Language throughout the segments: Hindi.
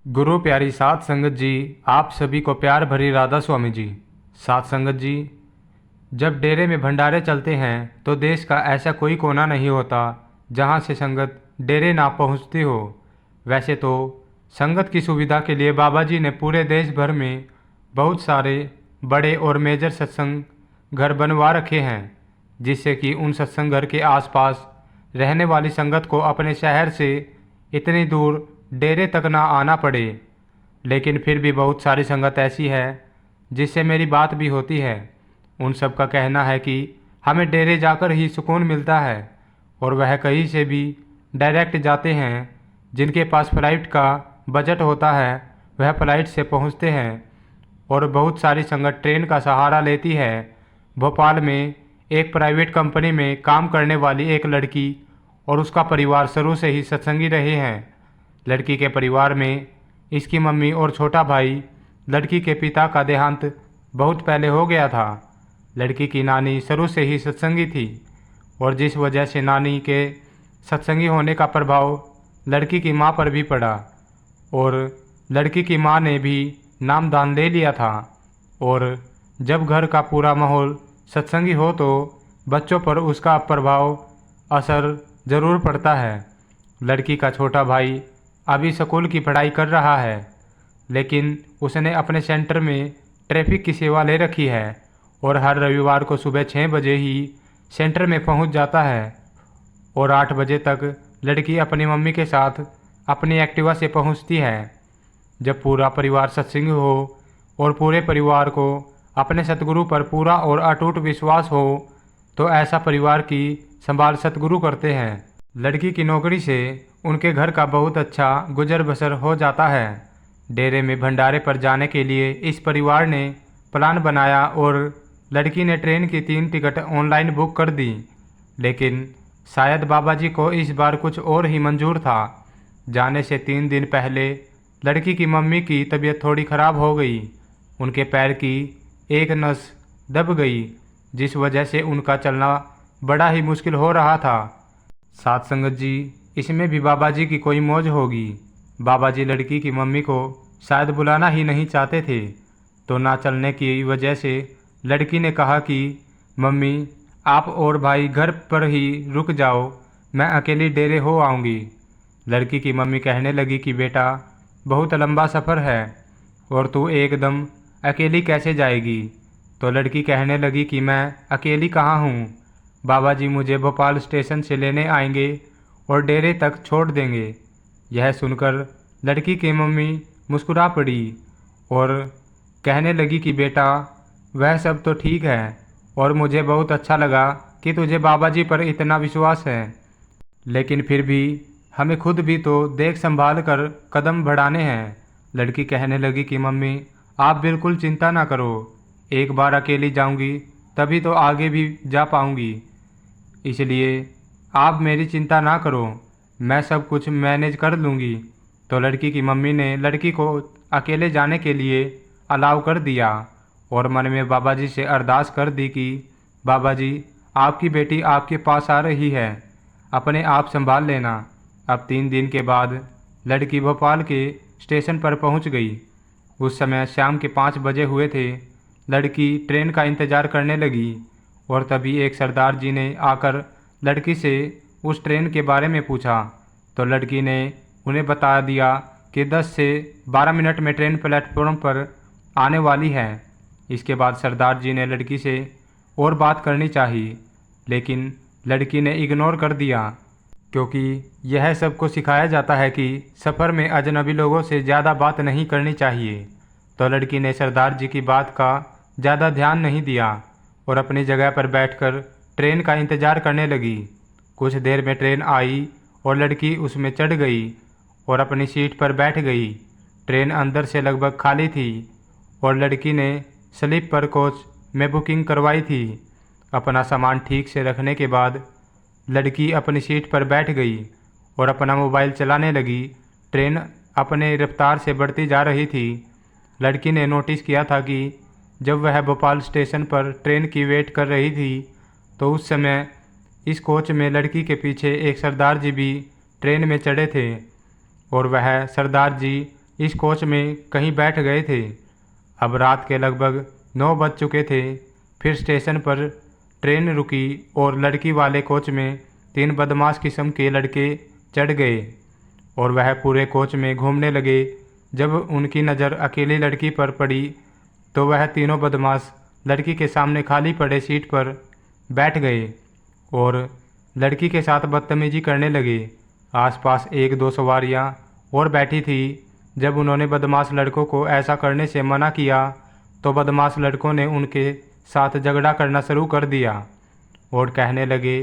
गुरु प्यारी साध संगत जी, आप सभी को प्यार भरी राधा स्वामी जी। साध संगत जी, जब डेरे में भंडारे चलते हैं तो देश का ऐसा कोई कोना नहीं होता जहां से संगत डेरे ना पहुंचती हो। वैसे तो संगत की सुविधा के लिए बाबा जी ने पूरे देश भर में बहुत सारे बड़े और मेजर सत्संग घर बनवा रखे हैं, जिससे कि उन सत्संग घर के आसपास रहने वाली संगत को अपने शहर से इतनी दूर डेरे तक ना आना पड़े। लेकिन फिर भी बहुत सारी संगत ऐसी है जिससे मेरी बात भी होती है। उन सब का कहना है कि हमें डेरे जाकर ही सुकून मिलता है और वह कहीं से भी डायरेक्ट जाते हैं। जिनके पास फ्लाइट का बजट होता है वह फ्लाइट से पहुंचते हैं और बहुत सारी संगत ट्रेन का सहारा लेती है। भोपाल में एक प्राइवेट कंपनी में काम करने वाली एक लड़की और उसका परिवार शुरू से ही सत्संगी रहे हैं। लड़की के परिवार में इसकी मम्मी और छोटा भाई। लड़की के पिता का देहांत बहुत पहले हो गया था। लड़की की नानी शुरू से ही सत्संगी थी और जिस वजह से नानी के सत्संगी होने का प्रभाव लड़की की माँ पर भी पड़ा और लड़की की माँ ने भी नामदान ले लिया था। और जब घर का पूरा माहौल सत्संगी हो तो बच्चों पर उसका प्रभाव असर ज़रूर पड़ता है। लड़की का छोटा भाई अभी स्कूल की पढ़ाई कर रहा है, लेकिन उसने अपने सेंटर में ट्रैफिक की सेवा ले रखी है और हर रविवार को सुबह 6 बजे ही सेंटर में पहुंच जाता है और 8 बजे तक लड़की अपनी मम्मी के साथ अपनी एक्टिवा से पहुंचती है। जब पूरा परिवार सत्संगी हो और पूरे परिवार को अपने सतगुरु पर पूरा और अटूट विश्वास हो तो ऐसा परिवार की संभाल सतगुरु करते हैं। लड़की की नौकरी से उनके घर का बहुत अच्छा गुजर बसर हो जाता है। डेरे में भंडारे पर जाने के लिए इस परिवार ने प्लान बनाया और लड़की ने ट्रेन की 3 टिकट ऑनलाइन बुक कर दी। लेकिन शायद बाबा जी को इस बार कुछ और ही मंजूर था। जाने से 3 दिन पहले लड़की की मम्मी की तबीयत थोड़ी ख़राब हो गई। उनके पैर की एक नस दब गई, जिस वजह से उनका चलना बड़ा ही मुश्किल हो रहा था। साध संगत जी, इसमें भी बाबा जी की कोई मौज होगी। बाबा जी लड़की की मम्मी को शायद बुलाना ही नहीं चाहते थे, तो ना चलने की वजह से लड़की ने कहा कि मम्मी आप और भाई घर पर ही रुक जाओ, मैं अकेली डेरे हो आऊँगी। लड़की की मम्मी कहने लगी कि बेटा बहुत लंबा सफ़र है और तू एकदम अकेली कैसे जाएगी। तो लड़की कहने लगी कि मैं अकेली कहाँ हूँ, बाबा जी मुझे भोपाल स्टेशन से लेने आएंगे और डेरे तक छोड़ देंगे। यह सुनकर लड़की की मम्मी मुस्कुरा पड़ी और कहने लगी कि बेटा वह सब तो ठीक है और मुझे बहुत अच्छा लगा कि तुझे बाबा जी पर इतना विश्वास है, लेकिन फिर भी हमें खुद भी तो देख संभाल कर कदम बढ़ाने हैं। लड़की कहने लगी कि मम्मी आप बिल्कुल चिंता ना करो, एक बार अकेली जाऊंगी तभी तो आगे भी जा पाऊंगी, इसलिए आप मेरी चिंता ना करो, मैं सब कुछ मैनेज कर लूँगी। तो लड़की की मम्मी ने लड़की को अकेले जाने के लिए अलाउ कर दिया और मन में बाबा जी से अरदास कर दी कि बाबा जी आपकी बेटी आपके पास आ रही है, अपने आप संभाल लेना। अब 3 दिन के बाद लड़की भोपाल के स्टेशन पर पहुंच गई। उस समय शाम के 5 बजे हुए थे। लड़की ट्रेन का इंतज़ार करने लगी और तभी एक सरदार जी ने आकर लड़की से उस ट्रेन के बारे में पूछा। तो लड़की ने उन्हें बता दिया कि 10 से 12 मिनट में ट्रेन प्लेटफॉर्म पर आने वाली है। इसके बाद सरदार जी ने लड़की से और बात करनी चाहिए, लेकिन लड़की ने इग्नोर कर दिया, क्योंकि यह सबको सिखाया जाता है कि सफ़र में अजनबी लोगों से ज़्यादा बात नहीं करनी चाहिए। तो लड़की ने सरदार जी की बात का ज़्यादा ध्यान नहीं दिया और अपनी जगह पर बैठकर ट्रेन का इंतज़ार करने लगी। कुछ देर में ट्रेन आई और लड़की उसमें चढ़ गई और अपनी सीट पर बैठ गई। ट्रेन अंदर से लगभग खाली थी और लड़की ने स्लीपर कोच में बुकिंग करवाई थी। अपना सामान ठीक से रखने के बाद लड़की अपनी सीट पर बैठ गई और अपना मोबाइल चलाने लगी। ट्रेन अपने रफ्तार से बढ़ती जा रही थी। लड़की ने नोटिस किया था कि जब वह भोपाल स्टेशन पर ट्रेन की वेट कर रही थी तो उस समय इस कोच में लड़की के पीछे एक सरदार जी भी ट्रेन में चढ़े थे और वह सरदार जी इस कोच में कहीं बैठ गए थे। अब रात के लगभग 9 बज चुके थे। फिर स्टेशन पर ट्रेन रुकी और लड़की वाले कोच में 3 बदमाश किस्म के लड़के चढ़ गए और वह पूरे कोच में घूमने लगे। जब उनकी नज़र अकेली लड़की पर पड़ी तो वह तीनों बदमाश लड़की के सामने खाली पड़े सीट पर बैठ गए और लड़की के साथ बदतमीजी करने लगे। आसपास 1-2 सवारियां और बैठी थी। जब उन्होंने बदमाश लड़कों को ऐसा करने से मना किया तो बदमाश लड़कों ने उनके साथ झगड़ा करना शुरू कर दिया और कहने लगे,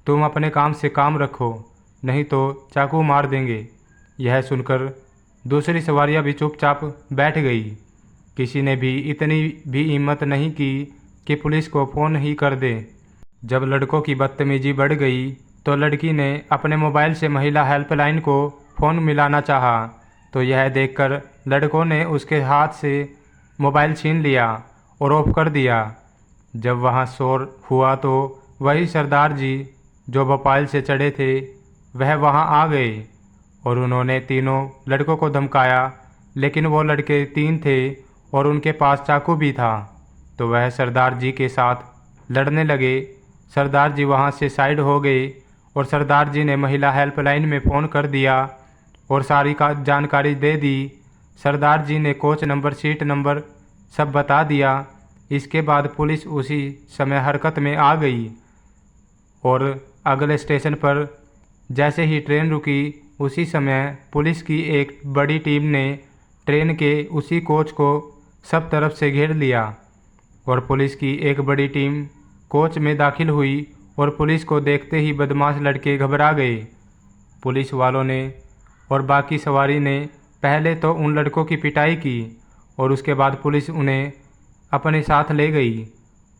तुम अपने काम से काम रखो, नहीं तो चाकू मार देंगे। यह सुनकर दूसरी सवारियां भी चुपचाप बैठ गई। किसी ने भी इतनी भी हिम्मत नहीं की कि पुलिस को फ़ोन ही कर दे। जब लड़कों की बदतमीजी बढ़ गई तो लड़की ने अपने मोबाइल से महिला हेल्पलाइन को फ़ोन मिलाना चाहा, तो यह देखकर लड़कों ने उसके हाथ से मोबाइल छीन लिया और ऑफ कर दिया। जब वहाँ शोर हुआ तो वही सरदार जी जो भोपाल से चढ़े थे वह वहाँ आ गए और उन्होंने तीनों लड़कों को धमकाया, लेकिन वो लड़के 3 थे और उनके पास चाकू भी था, तो वह सरदार जी के साथ लड़ने लगे। सरदार जी वहाँ से साइड हो गए और सरदार जी ने महिला हेल्पलाइन में फ़ोन कर दिया और सारी का जानकारी दे दी। सरदार जी ने कोच नंबर, सीट नंबर सब बता दिया। इसके बाद पुलिस उसी समय हरकत में आ गई और अगले स्टेशन पर जैसे ही ट्रेन रुकी उसी समय पुलिस की एक बड़ी टीम ने ट्रेन के उसी कोच को सब तरफ से घेर लिया और पुलिस की एक बड़ी टीम कोच में दाखिल हुई और पुलिस को देखते ही बदमाश लड़के घबरा गए। पुलिस वालों ने और बाकी सवारी ने पहले तो उन लड़कों की पिटाई की और उसके बाद पुलिस उन्हें अपने साथ ले गई।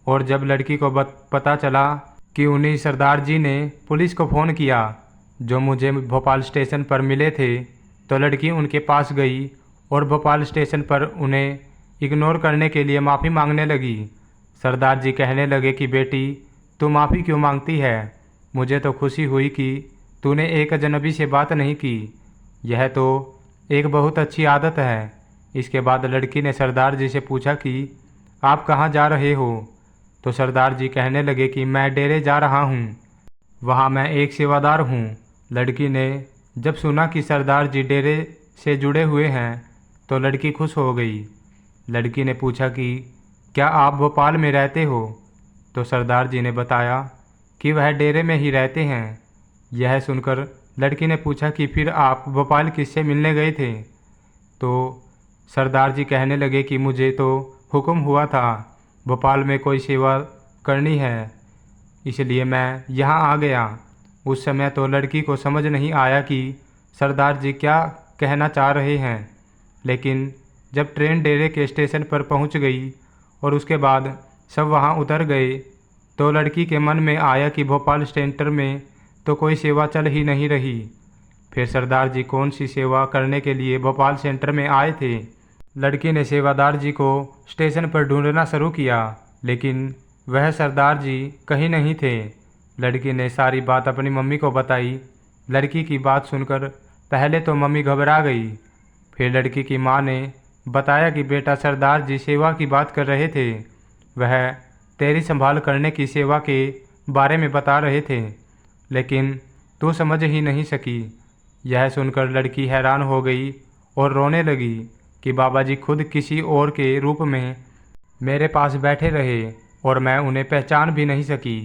और जब लड़की को पता चला कि उन्हीं सरदार जी ने पुलिस को फ़ोन किया जो मुझे भोपाल स्टेशन पर मिले थे, तो लड़की उनके पास गई और भोपाल स्टेशन पर उन्हें इग्नोर करने के लिए माफ़ी मांगने लगी। सरदार जी कहने लगे कि बेटी, तू माफ़ी क्यों मांगती है? मुझे तो खुशी हुई कि तूने एक अजनबी से बात नहीं की, यह तो एक बहुत अच्छी आदत है। इसके बाद लड़की ने सरदार जी से पूछा कि आप कहाँ जा रहे हो? तो सरदार जी कहने लगे कि मैं डेरे जा रहा हूँ, वहाँ मैं एक सेवादार हूँ। लड़की ने जब सुना कि सरदार जी डेरे से जुड़े हुए हैं तो लड़की खुश हो गई। लड़की ने पूछा कि क्या आप भोपाल में रहते हो? तो सरदार जी ने बताया कि वह डेरे में ही रहते हैं। यह सुनकर लड़की ने पूछा कि फिर आप भोपाल किससे मिलने गए थे? तो सरदार जी कहने लगे कि मुझे तो हुक्म हुआ था भोपाल में कोई सेवा करनी है, इसलिए मैं यहाँ आ गया। उस समय तो लड़की को समझ नहीं आया कि सरदार जी क्या कहना चाह रहे हैं, लेकिन जब ट्रेन डेरे के स्टेशन पर पहुँच गई और उसके बाद सब वहाँ उतर गए तो लड़की के मन में आया कि भोपाल सेंटर में तो कोई सेवा चल ही नहीं रही। फिर सरदार जी कौन सी सेवा करने के लिए भोपाल सेंटर में आए थे। लड़की ने सेवादार जी को स्टेशन पर ढूंढना शुरू किया, लेकिन वह सरदार जी कहीं नहीं थे। लड़की ने सारी बात अपनी मम्मी को बताई। लड़की की बात सुनकर पहले तो मम्मी घबरा गई, फिर लड़की की माँ ने बताया कि बेटा, सरदार जी सेवा की बात कर रहे थे, वह तेरी संभाल करने की सेवा के बारे में बता रहे थे, लेकिन तू समझ ही नहीं सकी। यह सुनकर लड़की हैरान हो गई और रोने लगी कि बाबा जी खुद किसी और के रूप में मेरे पास बैठे रहे और मैं उन्हें पहचान भी नहीं सकी।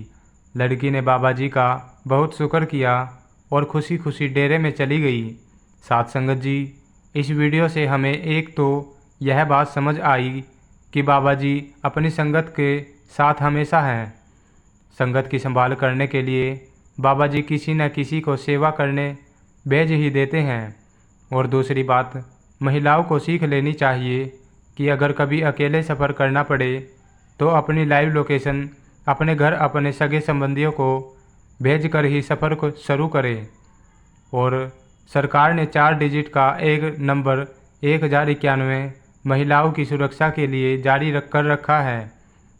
लड़की ने बाबा जी का बहुत शुक्र किया और खुशी खुशी डेरे में चली गई। साथ संगत जी, इस वीडियो से हमें एक तो यह बात समझ आई कि बाबा जी अपनी संगत के साथ हमेशा हैं। संगत की संभाल करने के लिए बाबा जी किसी न किसी को सेवा करने भेज ही देते हैं। और दूसरी बात, महिलाओं को सीख लेनी चाहिए कि अगर कभी अकेले सफ़र करना पड़े तो अपनी लाइव लोकेशन अपने घर, अपने सगे संबंधियों को भेजकर ही सफ़र को शुरू करें। और सरकार ने 4 डिजिट का एक नंबर 1091 महिलाओं की सुरक्षा के लिए जारी कर रखा है।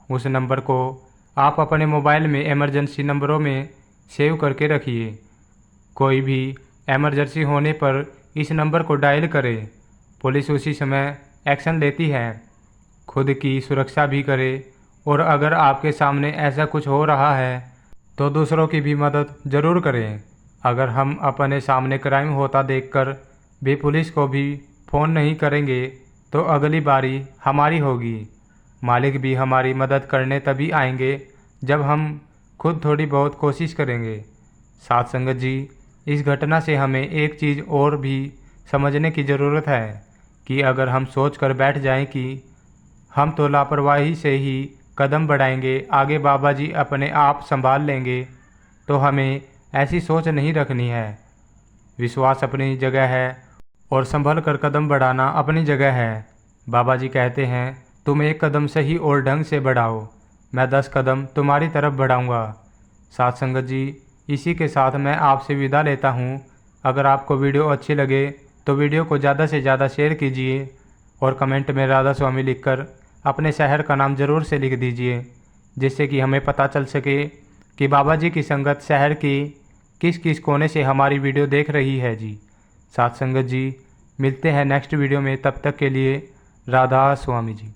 उस नंबर को आप अपने मोबाइल में इमरजेंसी नंबरों में सेव करके रखिए। कोई भी इमरजेंसी होने पर इस नंबर को डायल करें। पुलिस उसी समय एक्शन लेती है, खुद की सुरक्षा भी करे, और अगर आपके सामने ऐसा कुछ हो रहा है तो दूसरों की भी मदद ज़रूर करें। अगर हम अपने सामने क्राइम होता देखकर भी पुलिस को भी फ़ोन नहीं करेंगे तो अगली बारी हमारी होगी। मालिक भी हमारी मदद करने तभी आएंगे जब हम खुद थोड़ी बहुत कोशिश करेंगे। साथ संगत जी, इस घटना से हमें एक चीज़ और भी समझने की ज़रूरत है कि अगर हम सोच कर बैठ जाएं कि हम तो लापरवाही से ही कदम बढ़ाएंगे, आगे बाबा जी अपने आप संभाल लेंगे, तो हमें ऐसी सोच नहीं रखनी है। विश्वास अपनी जगह है और संभल कर कदम बढ़ाना अपनी जगह है। बाबा जी कहते हैं, तुम एक कदम सही और ढंग से बढ़ाओ, मैं 10 कदम तुम्हारी तरफ बढ़ाऊंगा। साथ संगत जी, इसी के साथ मैं आपसे विदा लेता हूँ। अगर आपको वीडियो अच्छी लगे तो वीडियो को ज़्यादा से ज़्यादा शेयर कीजिए और कमेंट में राधा स्वामी लिखकर अपने शहर का नाम ज़रूर से लिख दीजिए, जिससे कि हमें पता चल सके कि बाबा जी की संगत शहर की किस किस कोने से हमारी वीडियो देख रही है जी। साथ संगत जी, मिलते हैं नेक्स्ट वीडियो में, तब तक के लिए राधा स्वामी जी।